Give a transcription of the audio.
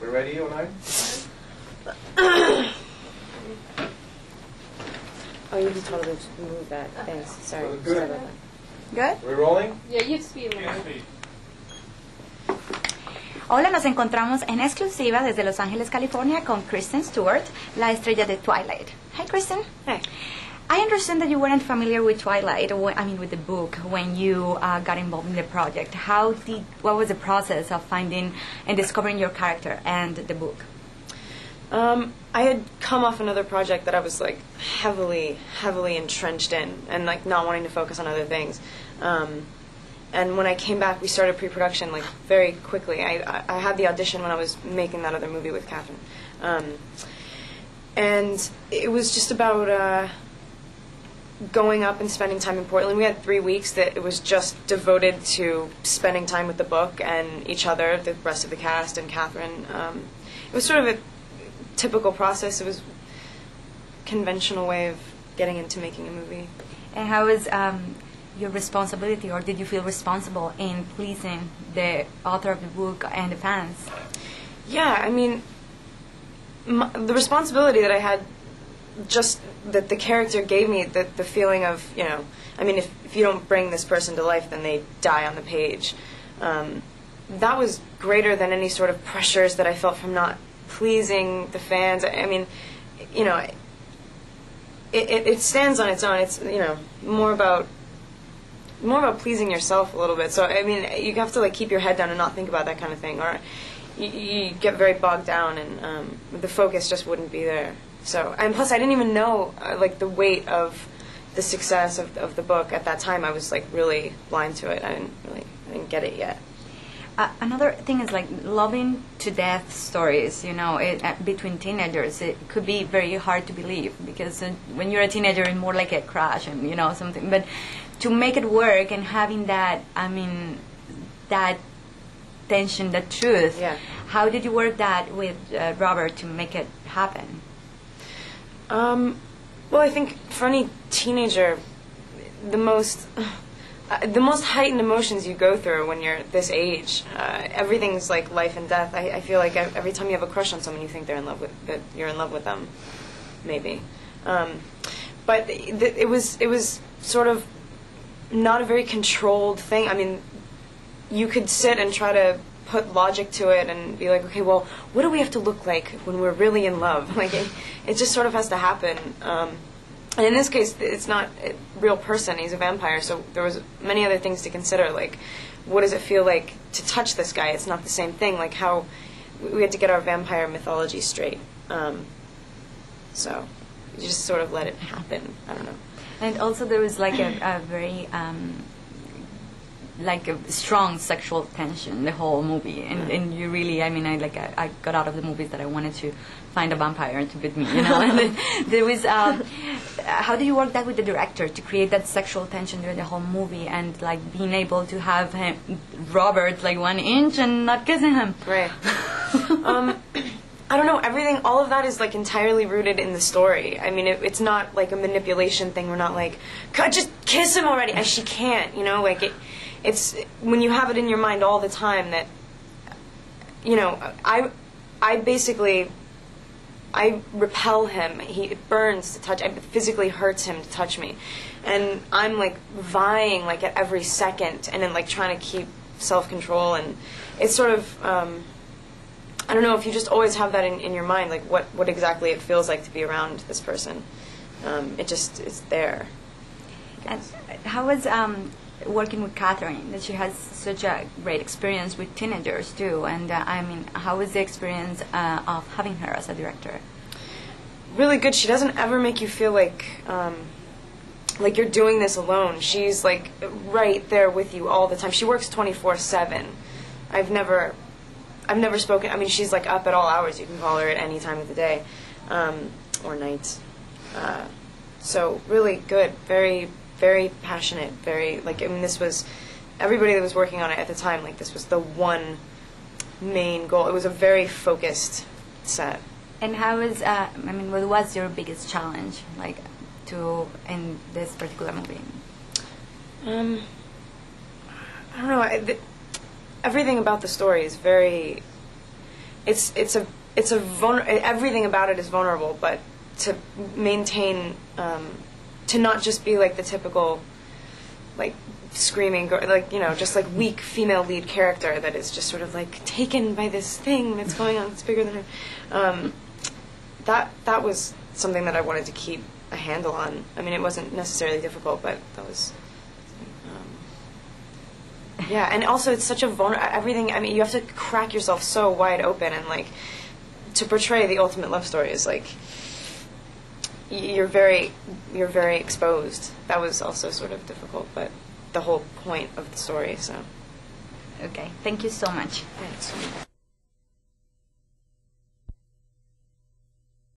We're ready, online? Oh, you can totally move that. Thanks. Sorry. Good. Sorry about that. Good? We're rolling? Yeah, you have to speed a little bit. Hola, nos encontramos en exclusiva desde Los Ángeles, California, con Kristen Stewart, la estrella de Twilight. Hi, Kristen. Hey. I understand that you weren't familiar with Twilight, with the book, when you got involved in the project. What was the process of finding and discovering your character and the book? I had come off another project that I was like heavily entrenched in, and like not wanting to focus on other things. And when I came back, we started pre-production like very quickly. I had the audition when I was making that other movie with Catherine, and it was just about going up and spending time in Portland. We had 3 weeks that it was just devoted to spending time with the book and each other, the rest of the cast and Catherine. It was sort of a typical process. It was a conventional way of getting into making a movie. And how was your responsibility, or did you feel responsible in pleasing the author of the book and the fans? Yeah, I mean, the responsibility that I had, just that the character gave me, the feeling of, you know, I mean, if you don't bring this person to life, then they die on the page. That was greater than any sort of pressures that I felt from not pleasing the fans. I mean, you know, it stands on its own. It's, you know, more about pleasing yourself a little bit. So I mean, you have to like keep your head down and not think about that kind of thing, or you get very bogged down, and the focus just wouldn't be there. So, and plus I didn't even know like the weight of the success of the book at that time. I was like really blind to it. I didn't get it yet. Another thing is like loving to death stories, you know, between teenagers. It could be very hard to believe, because when you're a teenager, it's more like a crush and, you know, something. But to make it work and having that, I mean, that tension, that truth, yeah. How did you work that with Robert to make it happen? Well, I think for any teenager, the most heightened emotions you go through when you're this age, everything's like life and death. I feel like every time you have a crush on someone, you think you're in love with them, maybe. But it was sort of not a very controlled thing. I mean, you could sit and try to put logic to it and be like, okay, well, what do we have to look like when we're really in love? Like, it just sort of has to happen. And in this case, it's not a real person. He's a vampire, so there was many other things to consider, like, what does it feel like to touch this guy? It's not the same thing. Like, how we had to get our vampire mythology straight. So you just sort of let it happen. I don't know. And also there was like a very like a strong sexual tension the whole movie, and you really, I mean, I got out of the movies that I wanted to find a vampire to beat me, you know. And then there was how do you work that with the director to create that sexual tension during the whole movie, and like being able to have Robert like 1 inch and not kissing him? Right. I don't know, all of that is like entirely rooted in the story. I mean, it's not like a manipulation thing. We're not like, God, just kiss him already. And she can't, you know, like it's when you have it in your mind all the time that, you know, I basically, I repel him. It burns to touch, it physically hurts him to touch me. And I'm like vying like at every second, and then like trying to keep self-control, and it's sort of, I don't know, if you just always have that in your mind, like what exactly it feels like to be around this person. It's there. And how was working with Catherine? That she has such a great experience with teenagers too. And I mean, how was the experience of having her as a director? Really good. She doesn't ever make you feel like you're doing this alone. She's like right there with you all the time. She works 24/7. I've never spoken. I mean, she's like up at all hours. You can call her at any time of the day, or night. So really good. Very, very passionate. Very, like, I mean, this was everybody that was working on it at the time. Like, this was the one main goal. It was a very focused set. And how was? I mean, what was your biggest challenge, like, in this particular movie? I don't know. Everything about the story is very, everything about it is vulnerable, but to maintain, to not just be like the typical, like screaming, like, you know, just like weak female lead character that is just sort of like taken by this thing that's going on that's bigger than her. That was something that I wanted to keep a handle on. I mean, it wasn't necessarily difficult, but that was. Yeah, and also it's such a everything. I mean, you have to crack yourself so wide open, and like to portray the ultimate love story is like you're very exposed. That was also sort of difficult, but the whole point of the story. So. Okay, thank you so much. Thanks.